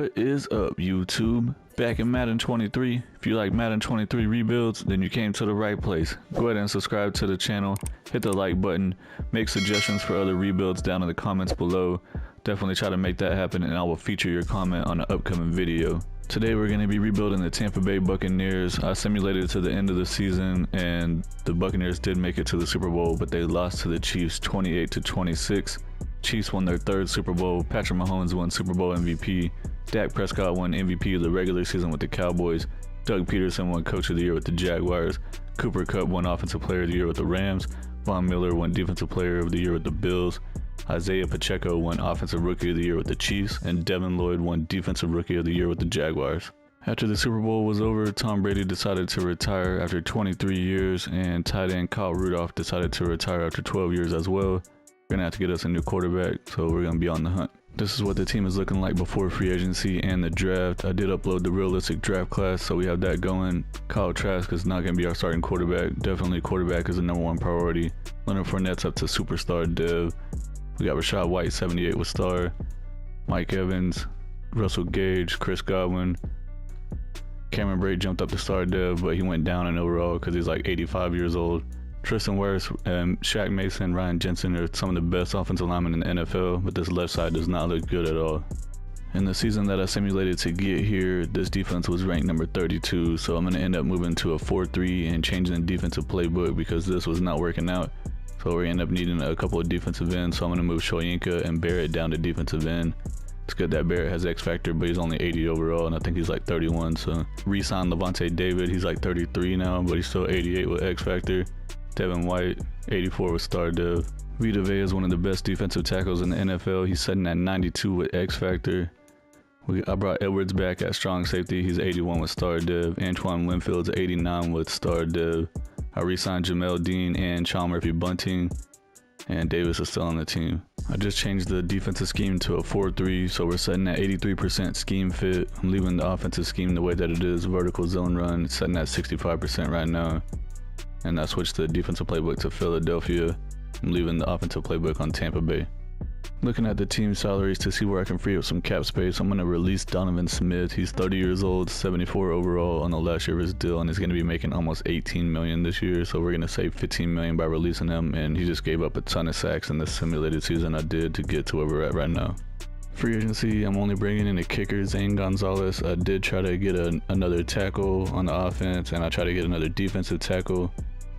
What is up, YouTube? Back in Madden 23. If you like Madden 23 rebuilds, then you came to the right place. Go ahead and subscribe to the channel, hit the like button, make suggestions for other rebuilds down in the comments below. Definitely try to make that happen, and I will feature your comment on an upcoming video. Today we're going to be rebuilding the Tampa Bay Buccaneers. I simulated to the end of the season, and the Buccaneers did make it to the Super Bowl, but they lost to the Chiefs 28-26. Chiefs won their third Super Bowl. Patrick Mahomes won Super Bowl MVP. Dak Prescott won MVP of the regular season with the Cowboys. Doug Peterson won Coach of the Year with the Jaguars. Cooper Kupp won Offensive Player of the Year with the Rams. Von Miller won Defensive Player of the Year with the Bills. Isaiah Pacheco won Offensive Rookie of the Year with the Chiefs. And Devin Lloyd won Defensive Rookie of the Year with the Jaguars. After the Super Bowl was over, Tom Brady decided to retire after 23 years, and tight end Kyle Rudolph decided to retire after 12 years as well. We're gonna have to get us a new quarterback, so we're gonna be on the hunt. This is what the team is looking like before free agency and the draft. I did upload the realistic draft class, so we have that going. Kyle Trask is not gonna be our starting quarterback. Definitely quarterback is the #1 priority. Leonard Fournette's up to superstar dev. We got Rashad White 78 with star. Mike Evans, Russell Gage, Chris Godwin. Cameron Brate jumped up to star dev, but he went down in overall because he's like 85 years old. Tristan Wirfs, Shaq Mason, Ryan Jensen are some of the best offensive linemen in the NFL, but this left side does not look good at all. In the season that I simulated to get here, this defense was ranked number 32, so I'm going to end up moving to a 4-3 and changing the defensive playbook because this was not working out. So we're going to end up needing a couple of defensive ends, so I'm going to move Shoyinka and Barrett down to defensive end. It's good that Barrett has X Factor, but he's only 80 overall, and I think he's like 31, so re-signed Levante David. He's like 33 now, but he's still 88 with X Factor. Devin White, 84 with star dev. Vita Vea is one of the best defensive tackles in the NFL. He's sitting at 92 with X Factor. I brought Edwards back at strong safety. He's 81 with star dev. Antoine Winfield's 89 with star dev. I re-signed Jamel Dean and Sean Murphy Bunting, and Davis is still on the team. I just changed the defensive scheme to a 4-3, so we're setting at 83% scheme fit. I'm leaving the offensive scheme the way that it is, vertical zone run. It's setting at 65% right now. And I switched the defensive playbook to Philadelphia. I'm leaving the offensive playbook on Tampa Bay. Looking at the team salaries to see where I can free up some cap space, I'm going to release Donovan Smith. He's 30 years old, 74 overall on the last year of his deal, and he's going to be making almost $18 million this year. So we're going to save $15 million by releasing him, and he just gave up a ton of sacks in the simulated season I did to get to where we're at right now. Free agency, I'm only bringing in a kicker, Zane Gonzalez. I did try to get another tackle on the offense, and I tried to get another defensive tackle,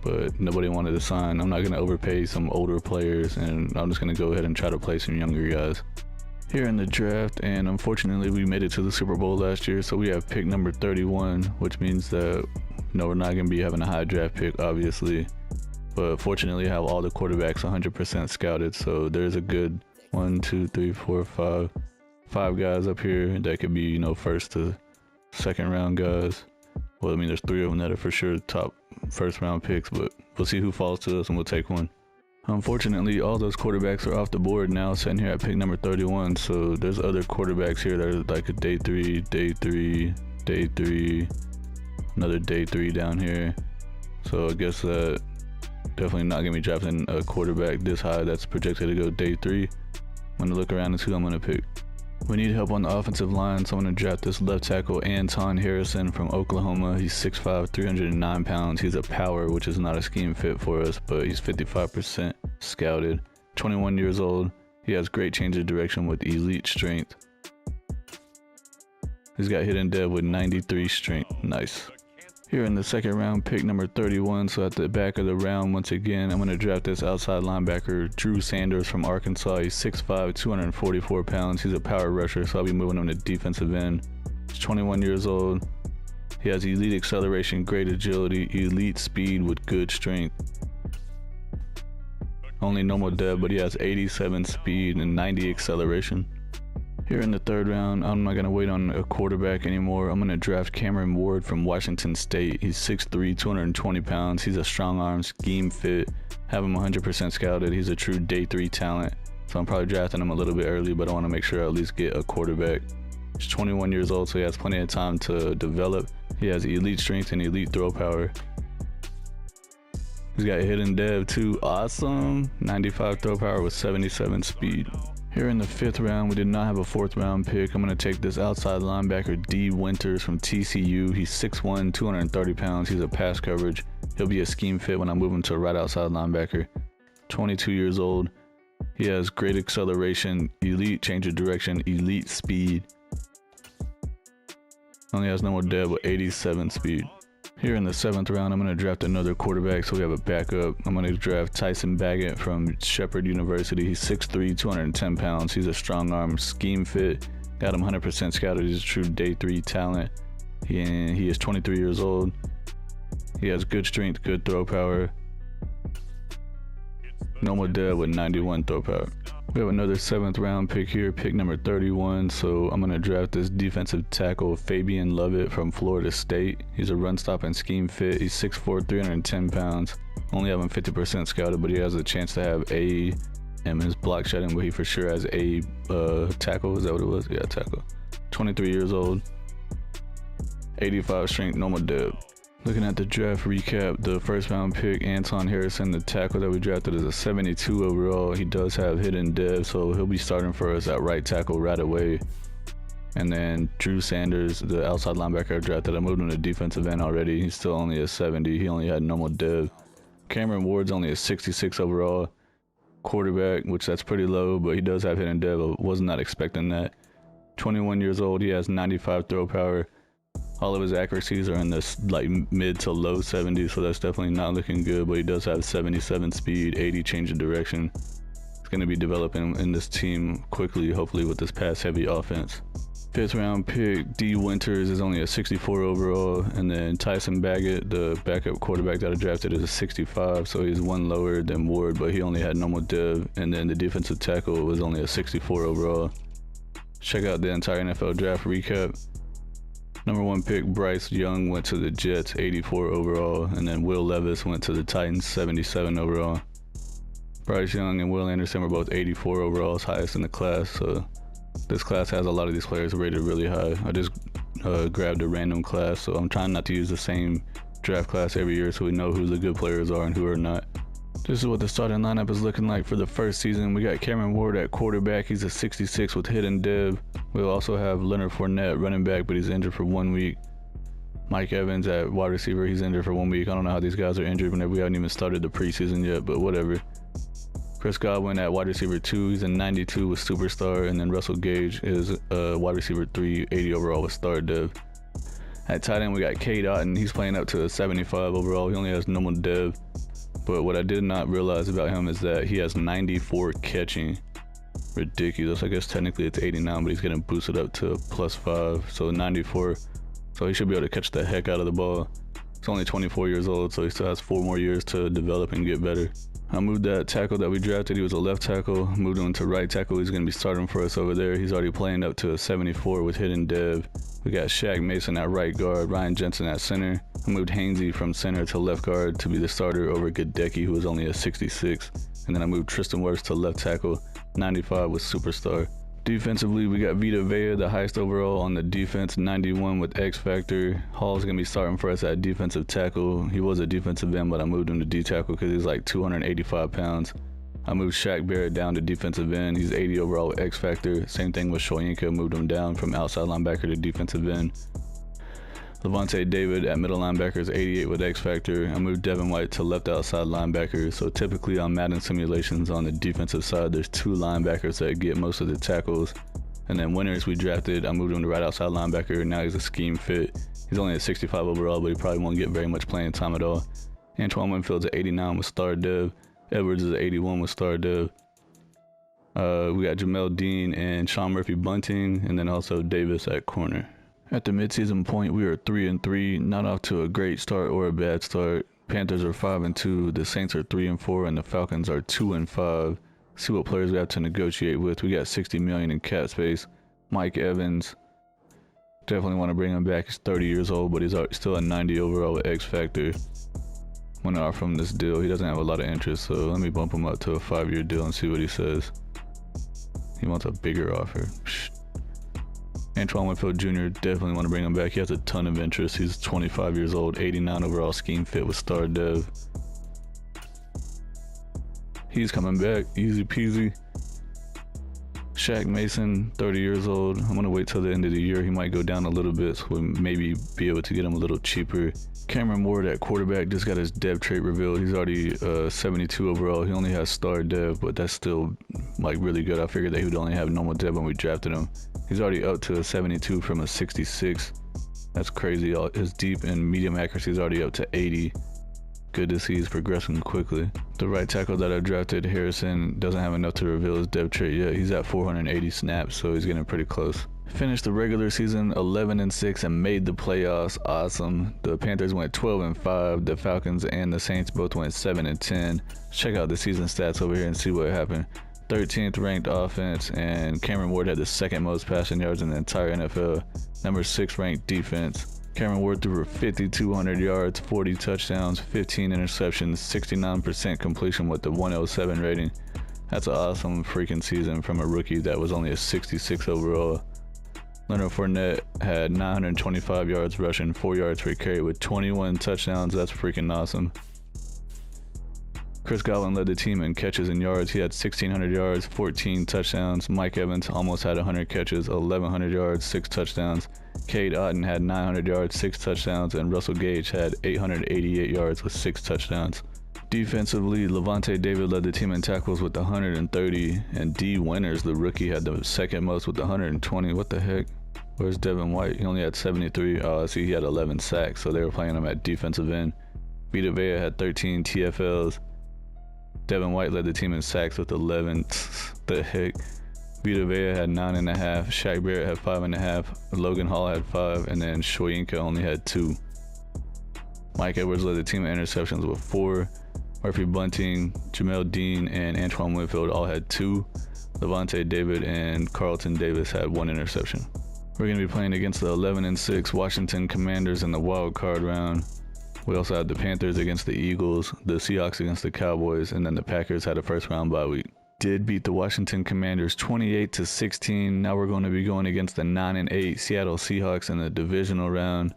but nobody wanted to sign. I'm not going to overpay some older players, and I'm just going to go ahead and try to play some younger guys. Here in the draft, and unfortunately we made it to the Super Bowl last year, so we have pick number 31, which means that we're not going to be having a high draft pick, obviously. But fortunately I have all the quarterbacks 100% scouted, so there's a good 5 guys up here that could be, first to second round guys. Well, I mean, there's 3 of them that are for sure top first round picks, but we'll see who falls to us and we'll take one. Unfortunately, all those quarterbacks are off the board now, sitting here at pick number 31. So there's other quarterbacks here that are like a day 3, another day 3 down here. So I guess that definitely not gonna be drafting a quarterback this high that's projected to go day 3. I'm gonna look around and see who I'm gonna pick. We need help on the offensive line, so I'm going to draft this left tackle, Anton Harrison from Oklahoma. He's 6'5", 309 pounds. He's a power, which is not a scheme fit for us, but he's 55% scouted. 21 years old. He has great change of direction with elite strength. He's got hidden dev with 93 strength. Nice. Here in the second round, pick number 31, so at the back of the round, once again, I'm going to draft this outside linebacker, Drew Sanders from Arkansas. He's 6'5", 244 pounds. He's a power rusher, so I'll be moving him to defensive end. He's 21 years old. He has elite acceleration, great agility, elite speed with good strength. Only normal dev, but he has 87 speed and 90 acceleration. Here in the third round, I'm not going to wait on a quarterback anymore. I'm going to draft Cameron Ward from Washington State. He's 6'3", 220 pounds. He's a strong arm, scheme fit. Have him 100% scouted. He's a true day 3 talent. So I'm probably drafting him a little bit early, but I want to make sure I at least get a quarterback. He's 21 years old, so he has plenty of time to develop. He has elite strength and elite throw power. He's got hidden dev too. Awesome. 95 throw power with 77 speed. Here in the 5th round, we did not have a 4th round pick. I'm going to take this outside linebacker D. Winters from TCU. He's 6'1", 230 pounds. He's a pass coverage. He'll be a scheme fit when I move him to a right outside linebacker. 22 years old. He has great acceleration, elite change of direction, elite speed. Only has no more dev with 87 speed. Here in the 7th round, I'm going to draft another quarterback so we have a backup. I'm going to draft Tyson Baggett from Shepherd University. He's 6'3", 210 pounds. He's a strong arm scheme fit. Got him 100% scouted. He's a true day 3 talent. He is 23 years old. He has good strength, good throw power. No more dev with 91 throw power. We have another 7th round pick here, pick number 31. So I'm going to draft this defensive tackle, Fabian Lovett from Florida State. He's a run stop and scheme fit. He's 6'4", 310 pounds. Only having 50% scouted, but he has a chance to have A in his block shedding, but he for sure has A tackle. Is that what it was? Yeah, tackle. 23 years old. 85 strength, no more dev. Looking at the draft recap, the 1st round pick, Anton Harrison, the tackle that we drafted, is a 72 overall. He does have hidden dev, so he'll be starting for us at right tackle right away. And then Drew Sanders, the outside linebacker I drafted, I moved him to defensive end already. He's still only a 70. He only had normal dev. Cameron Ward's only a 66 overall. Quarterback, which that's pretty low, but he does have hidden dev. I was not expecting that. 21 years old. He has 95 throw power. All of his accuracies are in this like mid to low 70s, so that's definitely not looking good, but he does have 77 speed, 80 change of direction. He's going to be developing in this team quickly, hopefully with this pass heavy offense. 5th round pick, D. Winters, is only a 64 overall, and then Tyson Baggett, the backup quarterback that I drafted, is a 65, so he's one lower than Ward, but he only had normal dev. And then the defensive tackle was only a 64 overall. Check out the entire NFL draft recap. Number 1 pick, Bryce Young, went to the Jets, 84 overall, and then Will Levis went to the Titans, 77 overall. Bryce Young and Will Anderson were both 84 overall, highest in the class, so this class has a lot of these players rated really high. I just grabbed a random class, so I'm trying not to use the same draft class every year so we know who the good players are and who are not. This is what the starting lineup is looking like for the first season. We got Cameron Ward at quarterback. He's a 66 with hidden dev. We'll also have Leonard Fournette running back, but he's injured for 1 week. Mike Evans at wide receiver. He's injured for 1 week. I don't know how these guys are injured whenever we haven't even started the preseason yet, but whatever. Chris Godwin at wide receiver 2. He's a 92 with superstar. And then Russell Gage is wide receiver 3, 80 overall with star dev. At tight end, we got Cade Otton. He's playing up to a 75 overall. He only has normal dev. But what I did not realize about him is that he has 94 catching. Ridiculous. I guess technically it's 89, but he's getting boosted up to +5, so 94. So he should be able to catch the heck out of the ball. He's only 24 years old, so he still has 4 more years to develop and get better. I moved that tackle that we drafted. He was a left tackle. Moved him to right tackle. He's going to be starting for us over there. He's already playing up to a 74 with hidden dev. We got Shaq Mason at right guard, Ryan Jensen at center. I moved Hainsey from center to left guard to be the starter over Gadecki, who was only a 66. And then I moved Tristan Wirfs to left tackle, 95 with superstar. Defensively, we got Vita Vea, the highest overall on the defense, 91 with X Factor. Hall's going to be starting for us at defensive tackle. He was a defensive end, but I moved him to D tackle because he's like 285 pounds. I moved Shaq Barrett down to defensive end. He's 80 overall with X Factor. Same thing with Shoyinka, moved him down from outside linebacker to defensive end. Levante David at middle linebacker is 88 with X Factor. I moved Devin White to left outside linebacker. So typically on Madden simulations on the defensive side, there's 2 linebackers that get most of the tackles. And then Winters we drafted, I moved him to right outside linebacker. Now he's a scheme fit. He's only a 65 overall, but he probably won't get very much playing time at all. Antoine Winfield's at 89 with star dev. Edwards is at 81 with star dev. We got Jamel Dean and Sean Murphy Bunting, and then also Davis at corner. At the midseason point, we are 3-3, not off to a great start or a bad start. Panthers are 5-2, the Saints are 3-4, and the Falcons are 2-5. See what players we have to negotiate with. We got $60 million in cap space. Mike Evans, definitely want to bring him back. He's 30 years old, but he's still a 90 overall with X Factor. Want to offer him this deal. He doesn't have a lot of interest, so let me bump him up to a 5-year deal and see what he says. He wants a bigger offer. Antoine Winfield Jr., definitely want to bring him back. He has a ton of interest. He's 25 years old, 89 overall scheme fit with star dev. He's coming back, easy peasy. Shaq Mason, 30 years old. I'm going to wait till the end of the year. He might go down a little bit, so we'll maybe be able to get him a little cheaper. Cameron Ward at quarterback just got his dev trait revealed. He's already 72 overall. He only has star dev, but that's still like really good. I figured that he would only have normal dev when we drafted him. He's already up to a 72 from a 66. That's crazy. His deep and medium accuracy is already up to 80. Good to see he's progressing quickly. The right tackle that I drafted, Harrison, doesn't have enough to reveal his dev trait yet. He's at 480 snaps, so he's getting pretty close. Finished the regular season 11-6 and made the playoffs. Awesome. The Panthers went 12-5. The Falcons and the Saints both went 7-10. Check out the season stats over here and see what happened. 13th ranked offense, and Cameron Ward had the second most passing yards in the entire NFL. Number 6 ranked defense. Cameron Ward threw for 5,200 yards, 40 touchdowns, 15 interceptions, 69% completion with the 107 rating. That's an awesome freaking season from a rookie that was only a 66 overall. Leonard Fournette had 925 yards rushing, 4 yards per carry with 21 touchdowns. That's freaking awesome. Chris Godwin led the team in catches and yards. He had 1,600 yards, 14 touchdowns. Mike Evans almost had 100 catches, 1,100 yards, 6 touchdowns. Cade Otton had 900 yards, 6 touchdowns, and Russell Gage had 888 yards with 6 touchdowns. Defensively, Levante David led the team in tackles with 130, and D. Winters, the rookie, had the second most with 120. What the heck? Where's Devin White? He only had 73. Oh, I see he had 11 sacks, so they were playing him at defensive end. Vita Vea had 13 TFLs. Devin White led the team in sacks with 11. The heck? Vita Vea had 9.5. Shaq Barrett had 5.5. Logan Hall had 5, and then Shoyinka only had 2. Mike Edwards led the team in interceptions with 4. Murphy Bunting, Jamel Dean, and Antoine Winfield all had 2. Levante David and Carlton Davis had 1 interception. We're going to be playing against the 11-6 Washington Commanders in the wild card round. We also had the Panthers against the Eagles, the Seahawks against the Cowboys, and then the Packers had a first round bye week. Did beat the Washington Commanders 28-16. Now we're going to be going against the 9-8 Seattle Seahawks in the divisional round.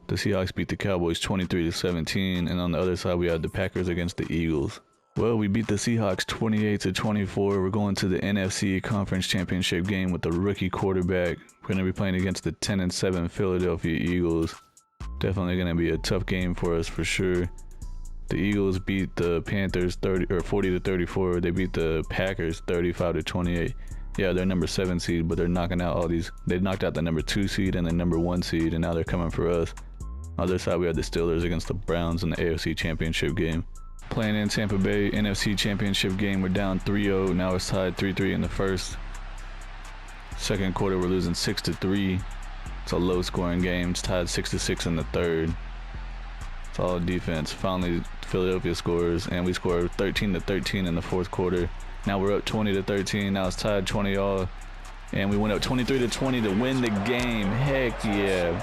The Seahawks beat the Cowboys 23-17, and on the other side we had the Packers against the Eagles. Well, we beat the Seahawks 28-24. We're going to the NFC Conference Championship game with the rookie quarterback. We're going to be playing against the 10-7 Philadelphia Eagles. Definitely going to be a tough game for us for sure. The Eagles beat the Panthers 40-34. They beat the Packers 35-28. Yeah, they're number 7 seed, but they're knocking out all these. They knocked out the number 2 seed and the number 1 seed, and now they're coming for us. On the other side, we had the Steelers against the Browns in the AFC Championship game. Playing in Tampa Bay NFC Championship game, we're down 3-0. Now it's tied 3-3 in the first. Second quarter, we're losing 6-3. It's a low-scoring game. It's tied 6-6 in the third. It's all defense. Finally, Philadelphia scores, and we scored 13-13 in the fourth quarter. Now we're up 20-13. Now it's tied 20-all, and we went up 23-20 to win the game. Heck yeah!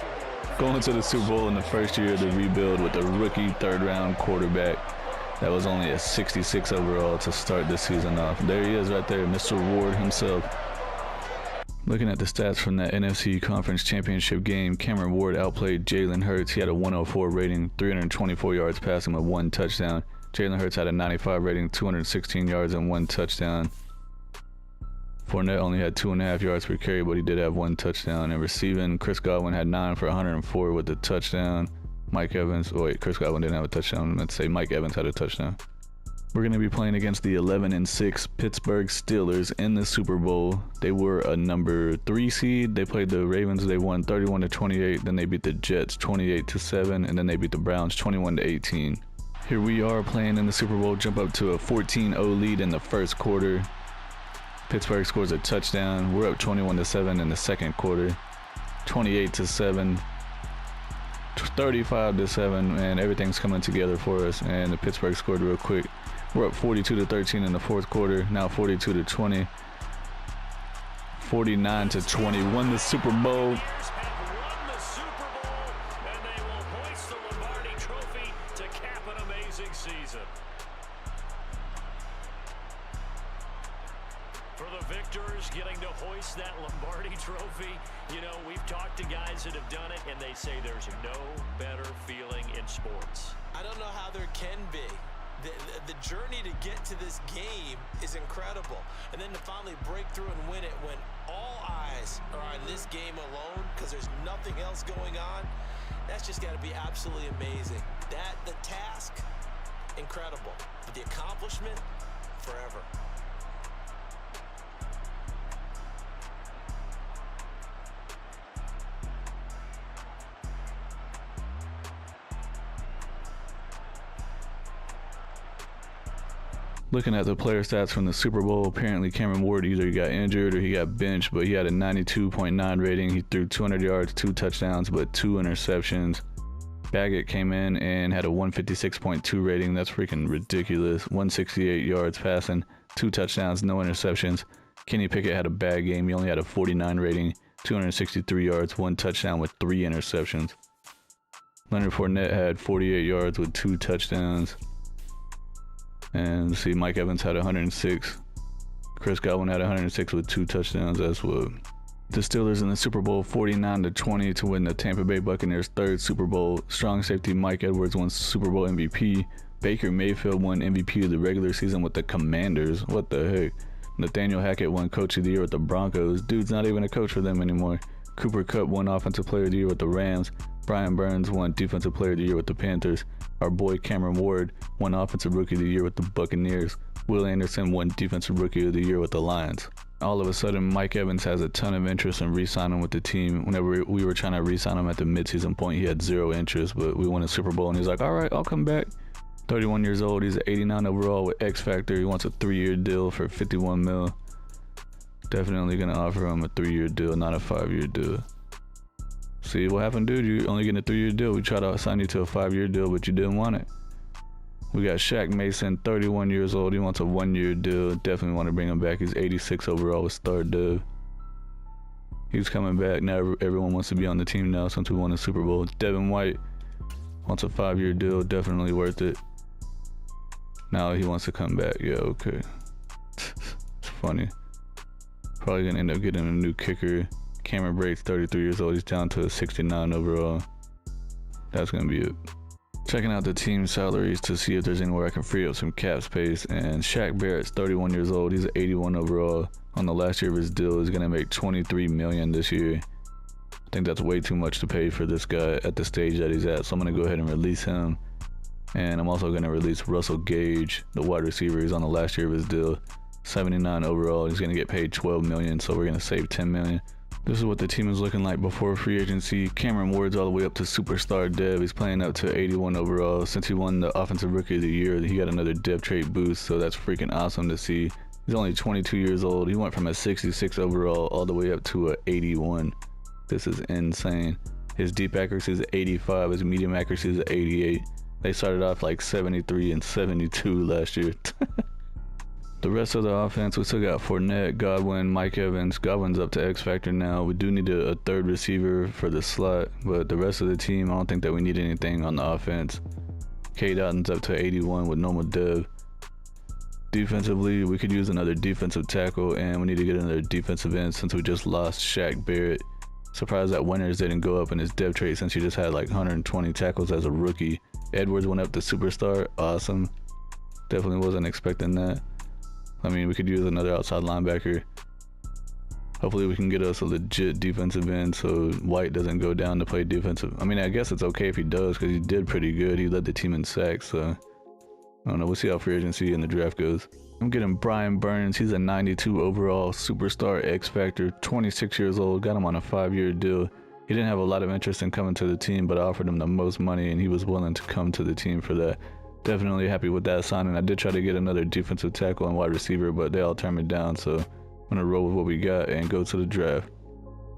Going to the Super Bowl in the first year of the rebuild with a rookie third-round quarterback that was only a 66 overall to start the season off. There he is right there, Mr. Ward himself. Looking at the stats from that NFC Conference Championship game, Cameron Ward outplayed Jalen Hurts. He had a 104 rating, 324 yards passing with 1 touchdown. Jalen Hurts had a 95 rating, 216 yards and 1 touchdown. Fournette only had 2.5 yards per carry, but he did have 1 touchdown. And receiving, Chris Godwin had 9 for 104 with a touchdown. Chris Godwin didn't have a touchdown. Let's say Mike Evans had a touchdown. We're going to be playing against the 11-6 Pittsburgh Steelers in the Super Bowl. They were a number 3 seed. They played the Ravens. They won 31-28. Then they beat the Jets 28-7, and then they beat the Browns 21-18. Here we are playing in the Super Bowl. Jump up to a 14-0 lead in the first quarter. Pittsburgh scores a touchdown. We're up 21-7 in the second quarter. 28-7. 35-7, and everything's coming together for us, and the Pittsburgh scored real quick. We're up 42-13 in the fourth quarter, now 42-20, 49-20, won the Super Bowl. For the victors getting to hoist that Lombardi trophy, you know, we've talked to guys that have done it, and they say there's no better feeling in sports. I don't know how there can be. The journey to get to this game is incredible. And then to finally break through and win it when all eyes are on this game alone because there's nothing else going on, that's just got to be absolutely amazing. The task, incredible. But the accomplishment, forever. Looking at the player stats from the Super Bowl, apparently Cameron Ward either got injured or he got benched, but he had a 92.9 rating. He threw 200 yards, 2 touchdowns, but 2 interceptions. Baggett came in and had a 156.2 rating. That's freaking ridiculous. 168 yards passing, 2 touchdowns, no interceptions. Kenny Pickett had a bad game. He only had a 49 rating, 263 yards, 1 touchdown with 3 interceptions. Leonard Fournette had 48 yards with 2 touchdowns. And let's see, Mike Evans had 106. Chris Godwin had 106 with 2 touchdowns. That's what. The Steelers in the Super Bowl 49-20 to win the Tampa Bay Buccaneers' 3rd Super Bowl. Strong safety Mike Edwards won Super Bowl MVP. Baker Mayfield won MVP of the regular season with the Commanders. What the heck? Nathaniel Hackett won Coach of the Year with the Broncos. Dude's not even a coach for them anymore. Cooper Kupp won Offensive Player of the Year with the Rams. Brian Burns won Defensive Player of the Year with the Panthers. Our boy Cameron Ward won Offensive Rookie of the Year with the Buccaneers. Will Anderson won Defensive Rookie of the Year with the Lions. All of a sudden, Mike Evans has a ton of interest in re-signing with the team. Whenever we were trying to re-sign him at the midseason point, he had 0 interest, but we won a Super Bowl, and he's like, all right, I'll come back. 31 years old, he's 89 overall with X Factor. He wants a 3-year deal for $51 million. Definitely going to offer him a 3-year deal, not a 5-year deal. See what happened, dude? You're only getting a 3-year deal. We tried to sign you to a 5-year deal, but you didn't want it. We got Shaq Mason, 31 years old. He wants a 1-year deal. Definitely want to bring him back. He's 86 overall with Star Dub. He's coming back. Now everyone wants to be on the team now since we won the Super Bowl. Devin White wants a 5-year deal. Definitely worth it. Now he wants to come back. Yeah, okay. It's funny. Probably going to end up getting a new kicker. Cameron Brate's 33 years old. He's down to a 69 overall. That's going to be it. Checking out the team salaries to see if there's anywhere I can free up some cap space. And Shaq Barrett's 31 years old. He's 81 overall. On the last year of his deal, he's going to make $23 million this year. I think that's way too much to pay for this guy at the stage that he's at. So I'm going to go ahead and release him. And I'm also going to release Russell Gage, the wide receiver. He's on the last year of his deal. 79 overall. He's going to get paid $12 million. So we're going to save $10 million. This is what the team is looking like before free agency. Cameron Ward's all the way up to superstar dev. He's playing up to 81 overall. Since he won the Offensive Rookie of the Year, he got another dev trait boost, so that's freaking awesome to see. He's only 22 years old. He went from a 66 overall all the way up to a 81. This is insane. His deep accuracy is 85. His medium accuracy is 88. They started off like 73 and 72 last year. The rest of the offense, we still got Fournette, Godwin, Mike Evans. Godwin's up to X Factor now. We do need a 3rd receiver for the slot, but the rest of the team, I don't think that we need anything on the offense. K. Dotton's up to 81 with normal dev. Defensively, we could use another defensive tackle, and we need to get another defensive end since we just lost Shaq Barrett. Surprised that Winters didn't go up in his dev trait since he just had like 120 tackles as a rookie. Edwards went up to superstar. Awesome. Definitely wasn't expecting that. I mean, we could use another outside linebacker. Hopefully we can get us a legit defensive end so White doesn't go down to play defensive. I mean, I guess it's okay if he does because he did pretty good. He led the team in sacks, so I don't know. We'll see how free agency and the draft goes. I'm getting Brian Burns. He's a 92 overall superstar X Factor, 26 years old. Got him on a 5-year deal. He didn't have a lot of interest in coming to the team, but I offered him the most money and he was willing to come to the team for that. Definitely happy with that signing. I did try to get another defensive tackle and wide receiver, but they all turned me down, so I'm going to roll with what we got and go to the draft.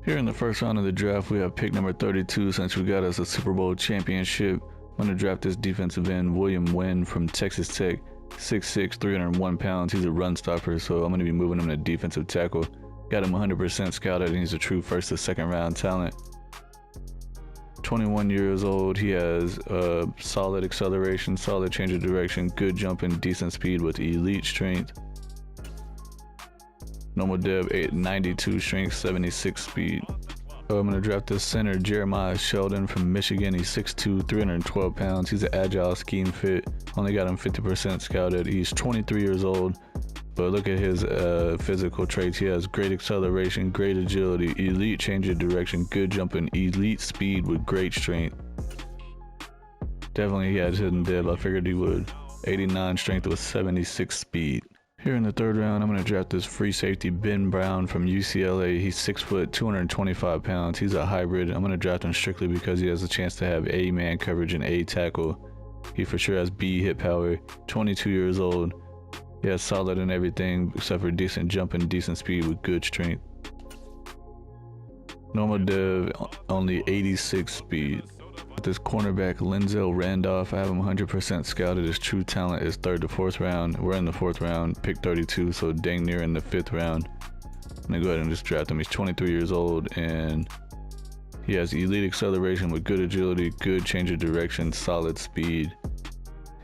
Here in the first round of the draft, we have pick number 32 since we got us a Super Bowl championship. I'm going to draft this defensive end, William Wynn from Texas Tech, 6'6", 301 pounds. He's a run stopper, so I'm going to be moving him to defensive tackle. Got him 100% scouted, and he's a true first to second round talent. 21 years old, he has solid acceleration, solid change of direction, good jumping, decent speed with elite strength. Normal dev 92 strength, 76 speed. I'm going to draft this center, Jeremiah Sheldon from Michigan. He's 6'2", 312 pounds. He's an agile scheme fit. Only got him 50% scouted. He's 23 years old. But look at his physical traits. He has great acceleration, great agility, elite change of direction, good jumping, elite speed with great strength. Definitely he had hidden depth. I figured he would. 89 strength with 76 speed. Here in the third round, I'm going to draft this free safety, Ben Brown from UCLA. He's 6 foot, 225 pounds. He's a hybrid. I'm going to draft him strictly because he has a chance to have A man coverage and A tackle. He for sure has B hit power. 22 years old. He has solid in everything except for decent jumping, decent speed with good strength. Normal dev, only 86 speed. This cornerback, Linzel Randolph, I have him 100% scouted. His true talent is 3rd to 4th round. We're in the 4th round, pick 32, so dang near in the 5th round. I'm gonna go ahead and just draft him. He's 23 years old and he has elite acceleration with good agility, good change of direction, solid speed.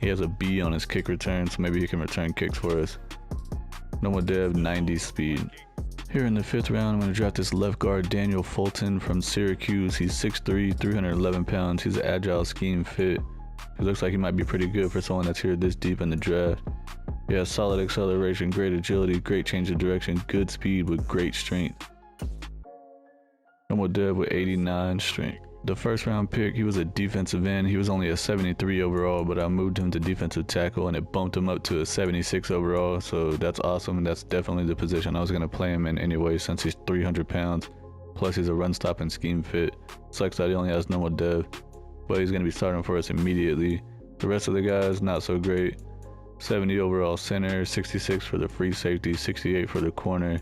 He has a B on his kick return, so maybe he can return kicks for us. Normal dev, 90 speed. Here in the 5th round, I'm going to draft this left guard, Daniel Fulton from Syracuse. He's 6'3", 311 pounds. He's an agile scheme fit. He looks like he might be pretty good for someone that's here this deep in the draft. He has solid acceleration, great agility, great change of direction, good speed with great strength. Normal dev with 89 strength. The 1st round pick, he was a defensive end. He was only a 73 overall, but I moved him to defensive tackle and it bumped him up to a 76 overall. So that's awesome. And that's definitely the position I was going to play him in anyway, since he's 300 pounds. Plus he's a run stop and scheme fit. Sucks that he only has normal dev, but he's going to be starting for us immediately. The rest of the guys, not so great. 70 overall center, 66 for the free safety, 68 for the corner,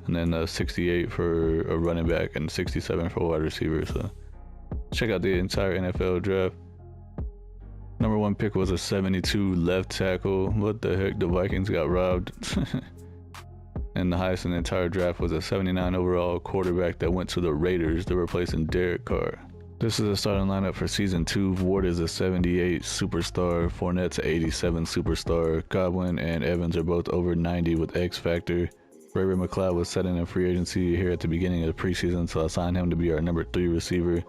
and then 68 for a running back and 67 for a wide receiver. So check out the entire NFL draft. Number 1 pick was a 72 left tackle. What the heck? The Vikings got robbed. And the highest in the entire draft was a 79 overall quarterback that went to the Raiders. They're replacing Derek Carr. This is the starting lineup for season 2. Ward is a 78 superstar. Fournette's an 87 superstar. Godwin and Evans are both over 90 with X Factor. Ray McLeod was set in free agency here at the beginning of the preseason, so I signed him to be our number 3 receiver.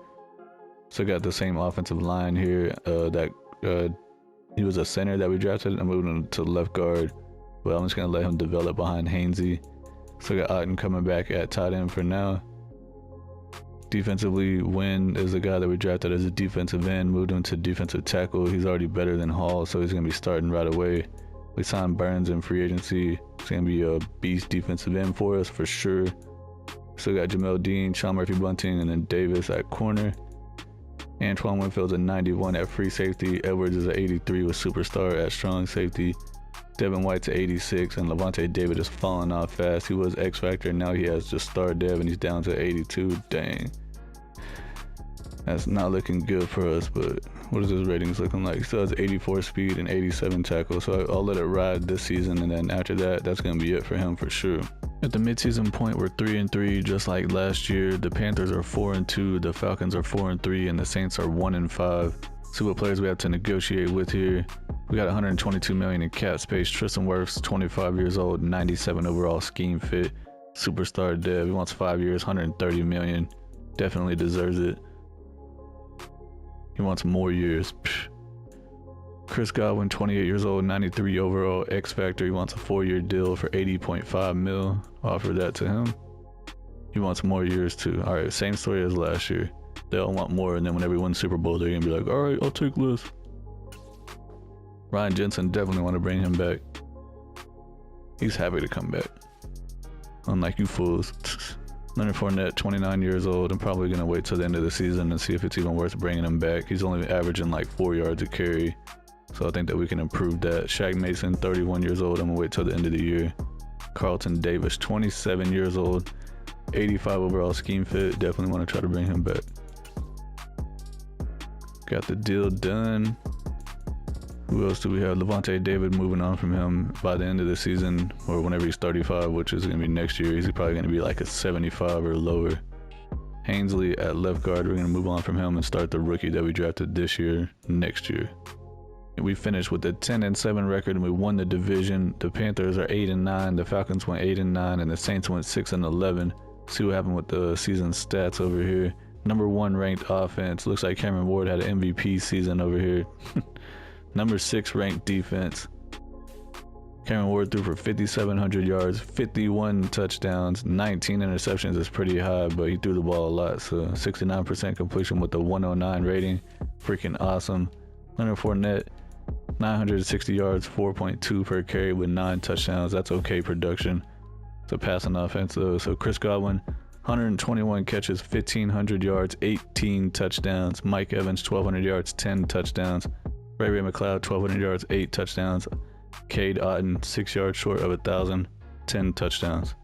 So got the same offensive line here. He was a center that we drafted. I moved him to left guard, but I'm just gonna let him develop behind Hainsey. So got Otten coming back at tight end for now. Defensively, Wynn is the guy that we drafted as a defensive end. Moved him to defensive tackle. He's already better than Hall, so he's gonna be starting right away. We signed Burns in free agency. He's gonna be a beast defensive end for us for sure. Still got Jamel Dean, Sean Murphy-Bunting, and then Davis at corner. Antoine Winfield's a 91 at free safety. Edwards is an 83 with superstar at strong safety. Devin White's an 86, and Levante David is falling off fast. He was X Factor, and now he has just star dev, and he's down to 82. Dang. That's not looking good for us, but what is his ratings looking like? He still has 84 speed and 87 tackle, so I'll let it ride this season, and then after that, that's going to be it for him for sure. At the midseason point, we're 3-3, just like last year. The Panthers are 4-2, the Falcons are 4-3, and the Saints are 1-5. See what players we have to negotiate with here. We got $122 million in cap space. Tristan Wirfs, 25 years old, 97 overall scheme fit, superstar dev. He wants 5 years, $130 million. Definitely deserves it. He wants more years. Psh. Chris Godwin, 28 years old, 93 overall, X Factor. He wants a 4-year deal for $80.5 million. Offer that to him. He wants more years too. All right, same story as last year. They all want more, and then whenever we win the Super Bowl, they're gonna be like, all right, I'll take less. Ryan Jensen, definitely want to bring him back. He's happy to come back. Unlike you fools. Leonard Fournette, 29 years old. I'm probably going to wait till the end of the season and see if it's even worth bringing him back. He's only averaging like 4 yards a carry, so I think that we can improve that. Shaq Mason, 31 years old. I'm going to wait till the end of the year. Carlton Davis, 27 years old. 85 overall scheme fit. Definitely want to try to bring him back. Got the deal done. Who else do we have? Levante David, moving on from him by the end of the season, or whenever he's 35, which is going to be next year. He's probably going to be like a 75 or lower. Hainsley at left guard, we're going to move on from him and start the rookie that we drafted this year, next year. And we finished with a 10-7 record, and we won the division. The Panthers are 8-9, the Falcons went 8-9, and the Saints went 6-11. See what happened with the season stats over here. Number 1 ranked offense. Looks like Cameron Ward had an MVP season over here. Number 6 ranked defense. Cameron Ward threw for 5,700 yards, 51 touchdowns, 19 interceptions is pretty high, but he threw the ball a lot. So 69% completion with a 109 rating. Freaking awesome. Leonard Fournette, 960 yards, 4.2 per carry with 9 touchdowns. That's okay production. It's a passing offense though. So Chris Godwin, 121 catches, 1,500 yards, 18 touchdowns. Mike Evans, 1,200 yards, 10 touchdowns. Ray McLeod, 1,200 yards, 8 touchdowns. Cade Otton, 6 yards short of 1,000, 10 touchdowns.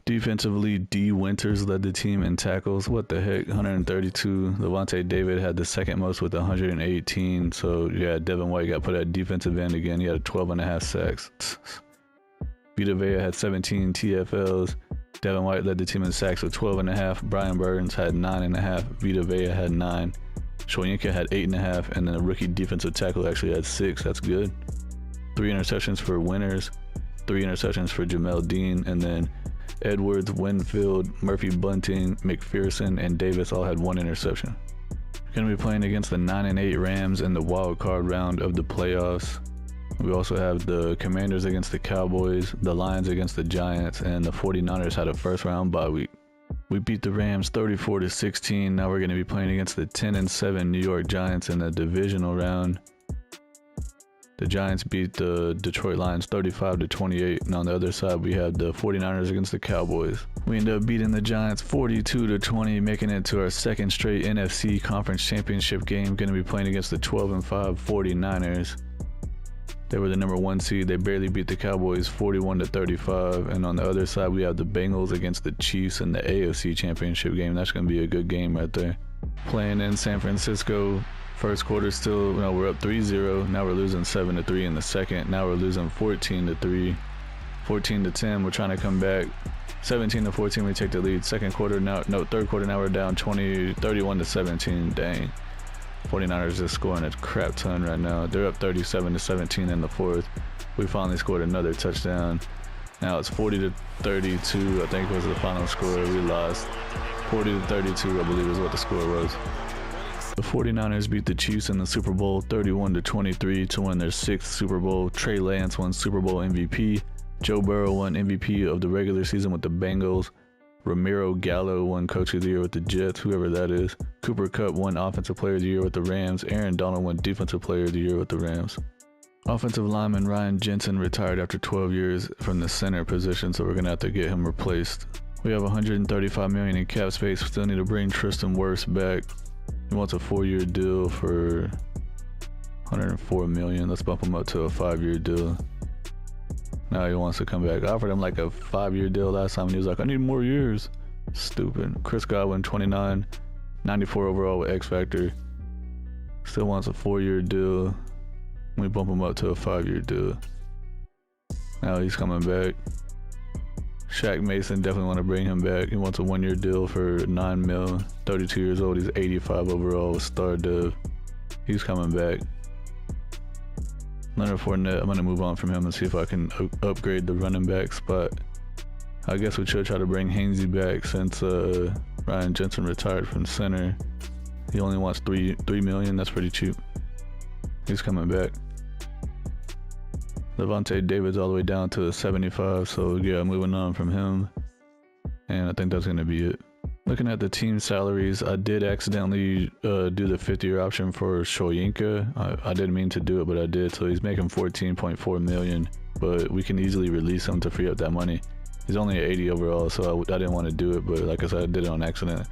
Defensively, D. Winters led the team in tackles. What the heck, 132. Levante David had the second most with 118. So yeah, Devin White got put at defensive end again. He had 12.5 sacks. Vita Vea had 17 TFLs. Devin White led the team in sacks with 12.5. Brian Burns had 9.5. Vita Vea had 9. Shoyinka had 8.5. And then a rookie defensive tackle actually had 6. That's good. 3 interceptions for Winters, 3 interceptions for Jamel Dean, and then Edwards, Winfield, Murphy Bunting, McPherson, and Davis all had 1 interception. We're going to be playing against the 9-8 Rams in the wild card round of the playoffs. We also have the Commanders against the Cowboys, the Lions against the Giants, and the 49ers had a first round bye week. We beat the Rams 34-16. Now we're going to be playing against the 10-7 New York Giants in the divisional round. The Giants beat the Detroit Lions 35-28, and on the other side we have the 49ers against the Cowboys. We ended up beating the Giants 42-20, making it to our second straight NFC Conference Championship game. Going to be playing against the 12-5 49ers. They were the number 1 seed. They barely beat the Cowboys 41-35, and on the other side we have the Bengals against the Chiefs in the AFC Championship game. That's going to be a good game right there. Playing in San Francisco. First quarter still, we're up 3-0. Now we're losing 7-3 in the second. Now we're losing 14-3, 14-10. We're trying to come back. 17-14, we take the lead. Third quarter, now we're down 31-17. Dang. 49ers just scoring a crap ton right now. They're up 37-17 in the fourth. We finally scored another touchdown. Now it's 40-32, I think was the final score. We lost 40-32, I believe is what the score was. The 49ers beat the Chiefs in the Super Bowl 31-23 to win their 6th Super Bowl. Trey Lance won Super Bowl MVP. Joe Burrow won MVP of the regular season with the Bengals. Ramiro Gallo won Coach of the Year with the Jets, whoever that is. Cooper Kupp won Offensive Player of the Year with the Rams. Aaron Donald won Defensive Player of the Year with the Rams. Offensive lineman Ryan Jensen retired after 12 years from the center position, so we're going to have to get him replaced. We have $135 million in cap space. We still need to bring Tristan Wirfs back. He wants a 4-year deal for $104 million. Let's bump him up to a 5-year deal. Now he wants to come back. I offered him like a 5-year deal last time, and he was like, I need more years. Stupid. Chris Godwin, 29, 94 overall with X Factor. Still wants a 4-year deal. We bump him up to a 5-year deal. Now he's coming back. Shaq Mason, definitely want to bring him back. He wants a 1-year deal for $9 million. 32 years old. He's 85 overall with star dev. He's coming back. Leonard Fournette, I'm going to move on from him and see if I can upgrade the running back spot. I guess we should try to bring Hainsey back since Ryan Jensen retired from center. He only wants $3 million. That's pretty cheap. He's coming back. Levante David's all the way down to 75, so yeah, moving on from him. And I think that's going to be it. Looking at the team salaries, I did accidentally do the 50-year option for Shoyinka. I didn't mean to do it, but I did. So he's making $14.4 million, but we can easily release him to free up that money. He's only at 80 overall, so I didn't want to do it, but like I said, I did it on accident.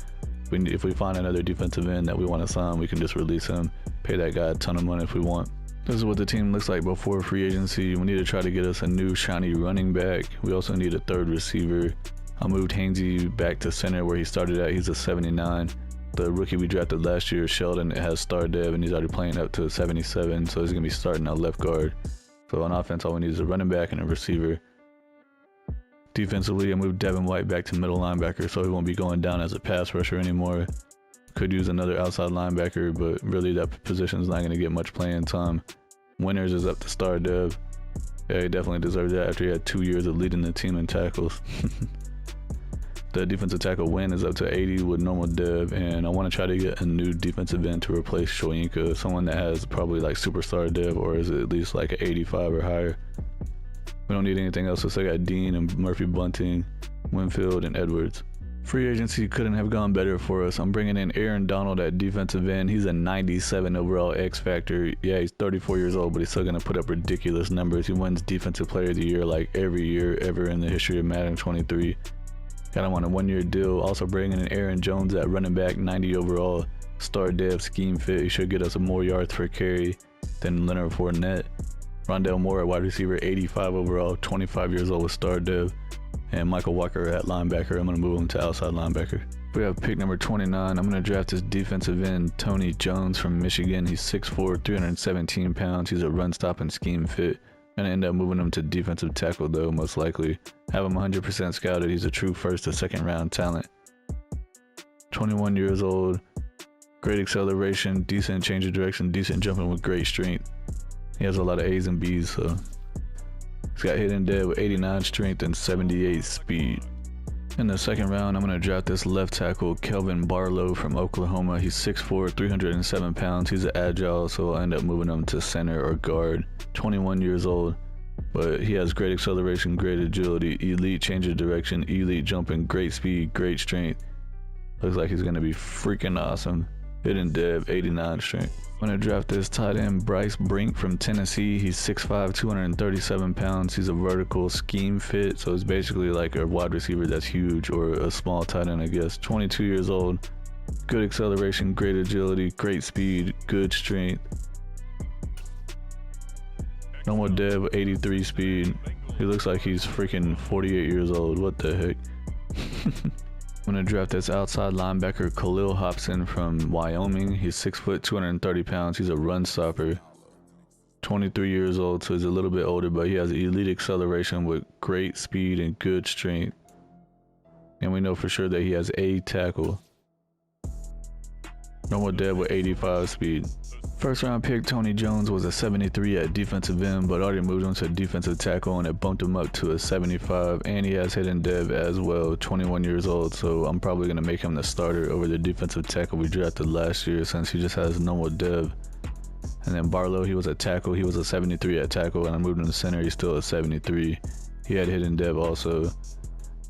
If we find another defensive end that we want to sign, we can just release him, pay that guy a ton of money if we want. This is what the team looks like before free agency. We need to try to get us a new shiny running back. We also need a third receiver. I moved Hainsey back to center where he started at. He's a 79. The rookie we drafted last year, Sheldon, has star dev, and he's already playing up to 77, so he's going to be starting at left guard. So on offense, all we need is a running back and a receiver. Defensively, I moved Devin White back to middle linebacker, so he won't be going down as a pass rusher anymore. Could use another outside linebacker, but really that position is not going to get much playing time. Winters is up to star dev. Yeah, he definitely deserved that after he had 2 years of leading the team in tackles. The defensive tackle win is up to 80 with normal dev, and I want to try to get a new defensive end to replace Shoyinka, someone that has probably like superstar dev or is at least like an 85 or higher. We don't need anything else, so I got Dean and Murphy Bunting, Winfield, and Edwards. Free agency couldn't have gone better for us. I'm bringing in Aaron Donald at defensive end. He's a 97 overall X Factor. Yeah, he's 34 years old, but he's still going to put up ridiculous numbers. He wins Defensive Player of the Year like every year ever in the history of Madden 23. Got him on a 1-year deal. Also bringing in Aaron Jones at running back, 90 overall, star dev, scheme fit. He should get us more yards per carry than Leonard Fournette. Rondell Moore at wide receiver, 85 overall, 25 years old with star dev. And Michael Walker at linebacker. I'm going to move him to outside linebacker. We have pick number 29. I'm going to draft this defensive end, Tony Jones from Michigan. He's 6'4", 317 pounds. He's a run stop and scheme fit. Going to end up moving him to defensive tackle though, most likely. Have him 100% scouted. He's a true first to second round talent. 21 years old. Great acceleration, decent change of direction, decent jumping with great strength. He has a lot of A's and B's, so. He's got hidden dead with 89 strength and 78 speed. In the second round, I'm going to draft this left tackle, Kelvin Barlow from Oklahoma. He's 6'4", 307 pounds. He's agile, so I'll end up moving him to center or guard. 21 years old, but he has great acceleration, great agility, elite change of direction, elite jumping, great speed, great strength. Looks like he's going to be freaking awesome. Hidden dev, 89 strength. I'm going to draft this tight end, Bryce Brink from Tennessee. He's 6'5", 237 pounds. He's a vertical scheme fit, so it's basically like a wide receiver that's huge or a small tight end, I guess. 22 years old. Good acceleration, great agility, great speed, good strength. No more dev, 83 speed. He looks like he's freaking 48 years old. What the heck? I'm going to draft this outside linebacker, Khalil Hobson from Wyoming. He's 6 foot, 230 pounds. He's a run stopper. 23 years old, so he's a little bit older, but he has elite acceleration with great speed and good strength. And we know for sure that he has a tackle. Normal dev with 85 speed. First round pick Tony Jones was a 73 at defensive end, but already moved him to defensive tackle and it bumped him up to a 75, and he has hidden dev as well, 21 years old, so I'm probably going to make him the starter over the defensive tackle we drafted last year since he just has normal dev. And then Barlow, he was a tackle, he was a 73 at tackle, and I moved him to center, he's still a 73. He had hidden dev also,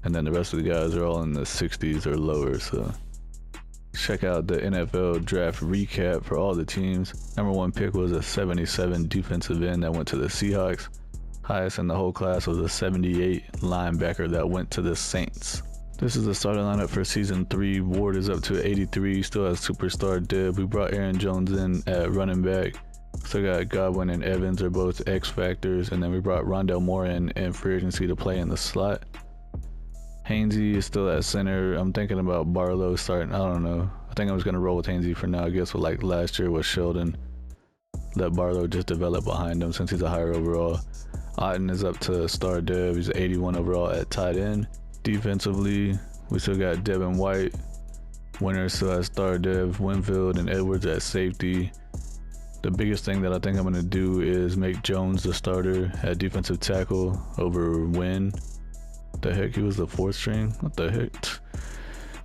and then the rest of the guys are all in the 60s or lower, so. Check out the NFL draft recap for all the teams. Number 1 pick was a 77 defensive end that went to the Seahawks. Highest in the whole class was a 78 linebacker that went to the Saints. This is the starting lineup for season 3. Ward is up to 83, still has superstar dev. We brought Aaron Jones in at running back. Still got Godwin and Evans are both X factors, and then we brought Rondell Moore in free agency to play in the slot. Hainsey is still at center. I'm thinking about Barlow starting. I don't know. I think I'm just going to roll with Hainsey for now. I guess with like last year with Sheldon. Let Barlow just develop behind him since he's a higher overall. Otten is up to star dev. He's 81 overall at tight end. Defensively, we still got Devin White. Winner still has star dev. Winfield and Edwards at safety. The biggest thing that I think I'm going to do is make Jones the starter at defensive tackle over Wynn. The heck, he was the 4th string. What the heck?